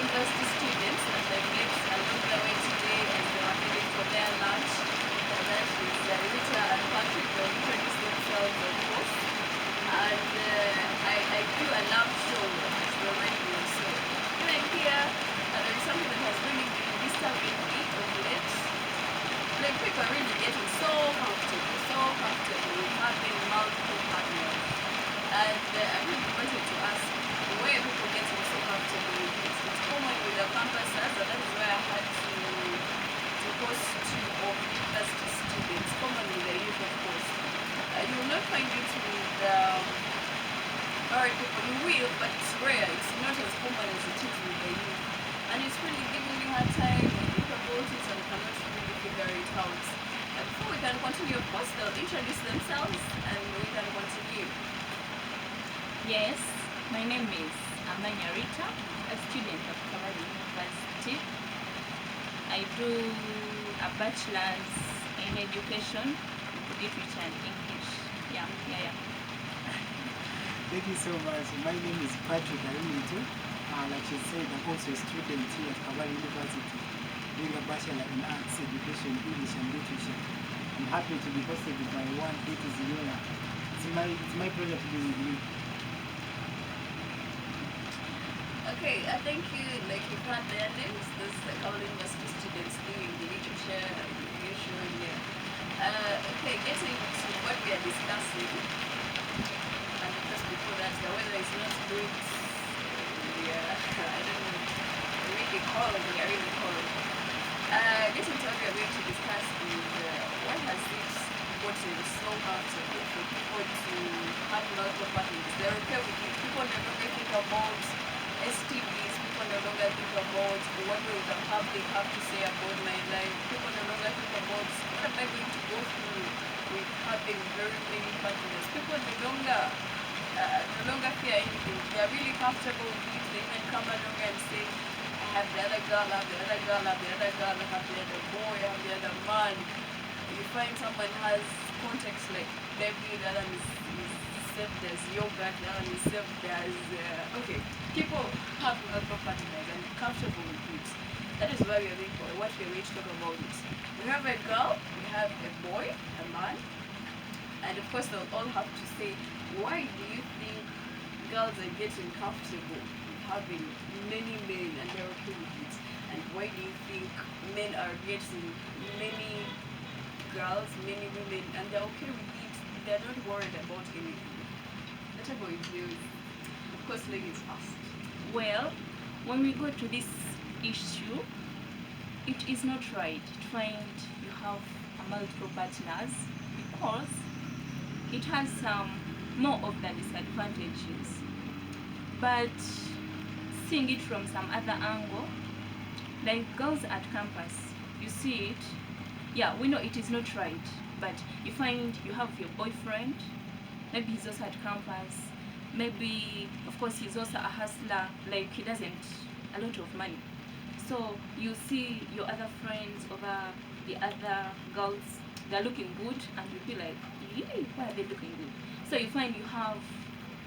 university students and they met along the way today as they were heading for their lunch. And that is Ritah and Patrick. They'll introduce themselves, of course. And I do a love show at the radio. So even here, there is something that has really been disturbing me of late. Like people are really getting so comfortable with having multiple partners. And I really wanted to ask, where are people getting so comfortable with it? It's common with the campuses, and that is where I had to host two of university students, common with the youth, of course. You will not find it with married people. You will, but it's rare. It's not as common as it is with the youth. And it's really giving you hard time when you think about it and cannot really figure it out. And before we can continue, of course, they'll introduce themselves and we can continue. Yes, my name is Ritah, a student of Cavalry University. I do a bachelor's in education, literature and English. Yeah. Thank you so much. My name is Patto. Like she said, I'm also a student here at Cavalry University, doing a bachelor in arts, education, English and literature. I'm happy to be hosted by one Ritah Ziora. It's my pleasure to be with you. Okay, I thank you. Like you've had their names. This is the Cavalry University students doing the literature and education. Yeah. Okay, getting to what we are discussing. And just before that, the weather is not good. I don't know. Really cold. We are really cold. Getting to what we are going to discuss is what has it gotten so comfortable for people to have multiple partners? They're okay with it. People no longer think about STDs. People no longer think about what will the public have to say about my life. People no longer think about what am I going to go through with having very many partners. People no longer fear anything. They are really comfortable with it. They can come along and say, I have the other girl, I have the other girl, I have the other girl, I have the other boy, I have the other man. You find someone has context like David, the other is served as yogurt, the other is served as okay. People have multiple partners and comfortable with it. That is why we are going for what we are going to talk about it. We have a girl, we have a boy, a man, and of course they'll all have to say, why do you think girls are getting comfortable with having many men and they're okay with it? And why do you think men are getting many girls, many women, and they're okay with it? They're not worried about anything. Let's go with you. Of course, ladies first. Well, when we go to this issue, it is not right to find you have multiple partners because it has some more of the disadvantages. But seeing it from some other angle, like girls at campus, you see it, yeah, we know it is not right, but you find you have your boyfriend, maybe he's also at campus, maybe, of course, he's also a hustler, like he doesn't a lot of money. So you see your other friends over the other girls, they're looking good, and you feel like, why are they looking good? So you find you have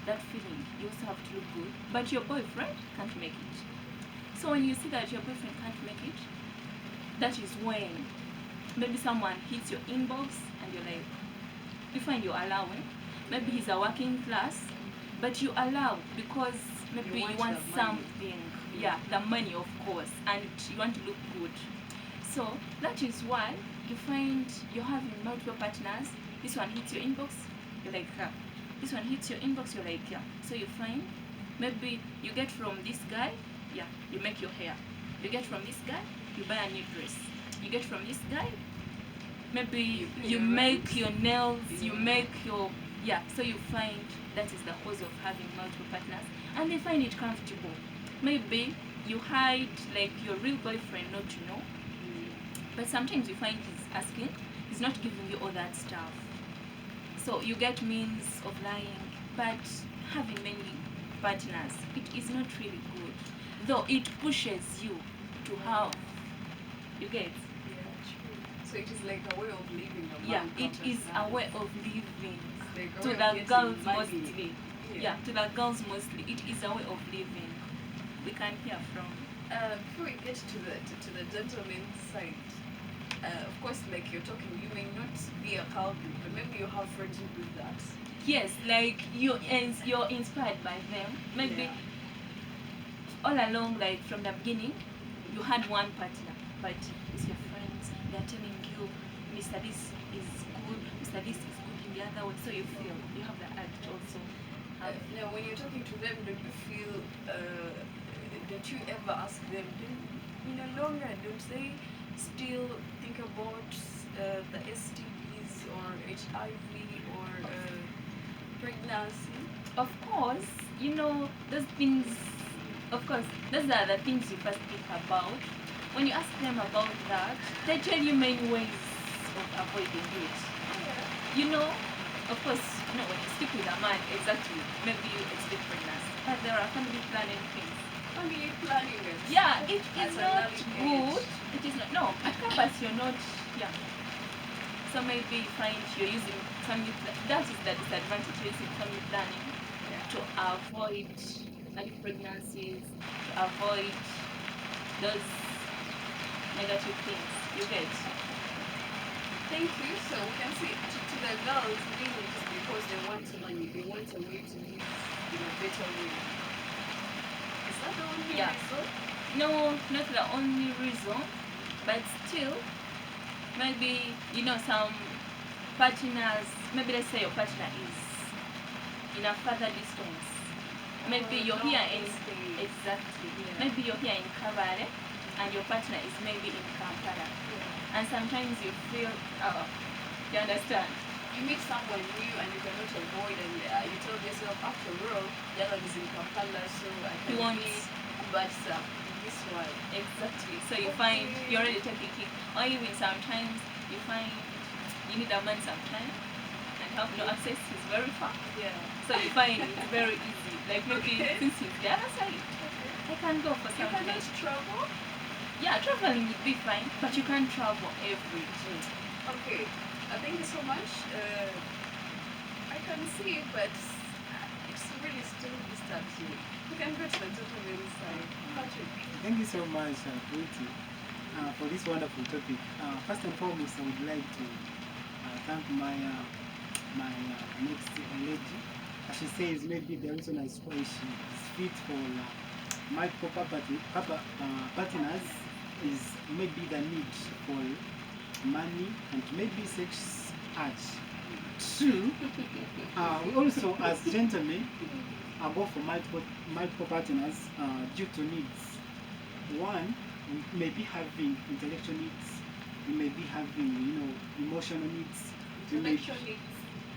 that feeling, you also have to look good, but your boyfriend can't make it. So when you see that your boyfriend can't make it, that is when maybe someone hits your inbox and you're like, you find you're allowing. Maybe he's a working class, but you allow because maybe you want something. Yeah, the money, of course, and you want to look good. So that is why you find you're having multiple partners. This one hits your inbox, you're like, yeah. This one hits your inbox, you're like, yeah. So you find maybe you get from this guy, yeah, you make your hair. You get from this guy, you buy a new dress. You get from this guy, maybe you make your nails, you make your, yeah. So you find that is the cause of having multiple partners, and they find it comfortable. Maybe you hide like your real boyfriend not to know, but sometimes you find he's asking, he's not giving you all that stuff. So you get means of lying, but having many partners, it is not really good. Though it pushes you to have, you get? Yeah, true. So it is like a way of living. Yeah, it is a way of living. Like To the girls mostly. Yeah. Yeah, to the girls mostly. It is a way of living. We can hear from Before we get to the gentleman's side, of course, like you're talking, you may not be a culprit, but maybe you have friends who do that. Yes, like you're inspired by them. Maybe Yeah. all along, like from the beginning, you had one partner, but it's your friends. They're telling you, Mr. This is good, Mr. This is good in the other way. So you feel you have the urge to also have. Now, when you're talking to them, don't you feel? Don't you ever ask them? In the long run, don't they still think about the STDs or HIV or pregnancy? Of course, you know those things. Of course, those are the things you first think about. When you ask them about that, they tell you many ways of avoiding it. You know, of course, you know, when you speak with a man, exactly, maybe you expect pregnancy, but there are family planning things. Family planning is Yeah, it at is an not early good. age. It is not. No, at campus you're not. Yeah. So maybe you find you're using family. That is the disadvantage of using family planning to avoid early pregnancies, to avoid those negative things. You get. Thank you. So we can see to the girls, mainly just because they want money, they want a way to live in a better way. Is that the only Yeah. reason? No, not the only reason, but still, maybe you know some partners. Maybe let's say your partner is in a further distance. Maybe you're here in exactly. Yeah. Maybe you're here in Kabale, and your partner is maybe in Kampala. And sometimes you feel, oh, you understand? You meet someone new and you cannot avoid, and you tell yourself, after all, the other is in Kampala, so I You can want- be, but this one. Exactly. So you find you're already taking it. Or even sometimes you find you need a man sometimes and have no access. He's very far. Yeah. So you find it's very easy. Like maybe since he's the other side, I can go for You something. cannot travel? Yeah, traveling would be fine, but you can't travel every day. Okay. Thank you so much. I can see it, but it's really still disturbs me. You can go to the gentleman's side. Patrick. Thank you so much, Ritah, for this wonderful topic. First and foremost, I would like to thank my next lady. As she says, maybe the reason I why she is fit for multiple partners is maybe the need for money and maybe sex urge. Two, we also as gentlemen go for multiple partners due to needs. One, we may be having intellectual needs, we may be having, emotional needs, we may- Intellectual needs.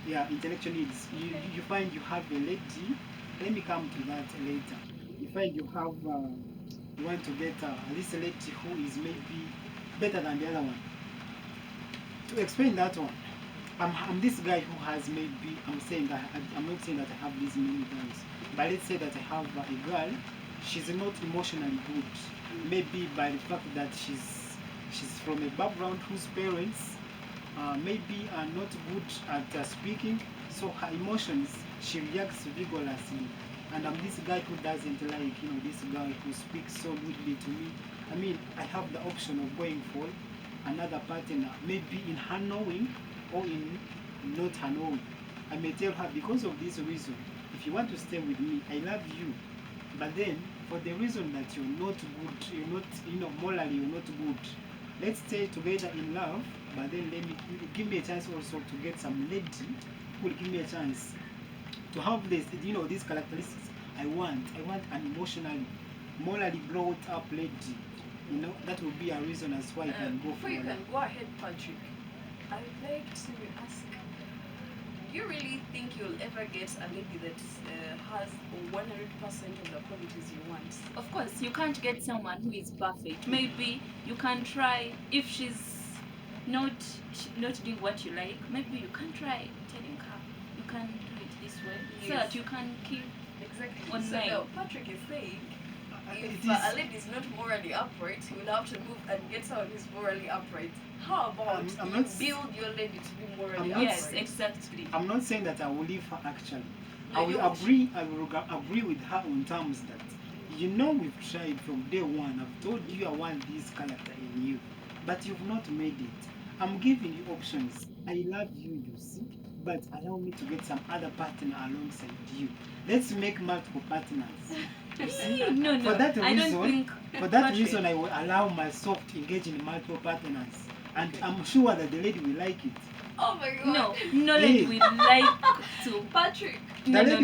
yeah, intellectual needs. You find you have a lady. Let me come to that later. You find you have you want to get this lady who is maybe better than the other one. To explain that one, I'm this guy who has maybe, I'm saying that I'm not saying that I have these many guys, but let's say that I have a girl. She's not emotionally good. Maybe by the fact that she's from a background whose parents maybe are not good at speaking, so her emotions, she reacts vigorously. And I'm this guy who doesn't like, this girl who speaks so rudely to me. I mean, I have the option of going for another partner, maybe in her knowing or in not her knowing. I may tell her, because of this reason, if you want to stay with me, I love you. But then, for the reason that you're not good, you're not, morally you're not good, let's stay together in love, but then give me a chance also to get some lady who will give me a chance to have this, these characteristics I want. I want an emotionally, morally brought up lady. That would be a reason as why I can go for Before you that. can go ahead, Patrick, I'd like to ask, do you really think you'll ever get a lady that has 100% of the qualities you want? Of course, you can't get someone who is perfect. Maybe you can try if she's not doing what you like. Maybe you can try telling her you can do it this way so Yes. that you can keep Exactly. on So line. now Patrick is saying, if It is- a lady is not morally upright, he will have to move and get someone who's morally upright. How about I'm you not- build your lady to be morally I'm not- upright? Yes, exactly. I'm not saying that I will leave her actually. No, I will you- agree. I will agree with her on terms that You know we've tried from day one. I've told you I want this character in you, but you've not made it. I'm giving you options. I love you, you see, but allow me to get some other partner alongside you. Let's make multiple partners. You see? No, For that I don't reason, think. for that Patrick, reason, I will allow myself to engage in multiple partners, and I'm sure that the lady will like it. Oh my god. no lady Hey. would like to. Patrick. The No, lady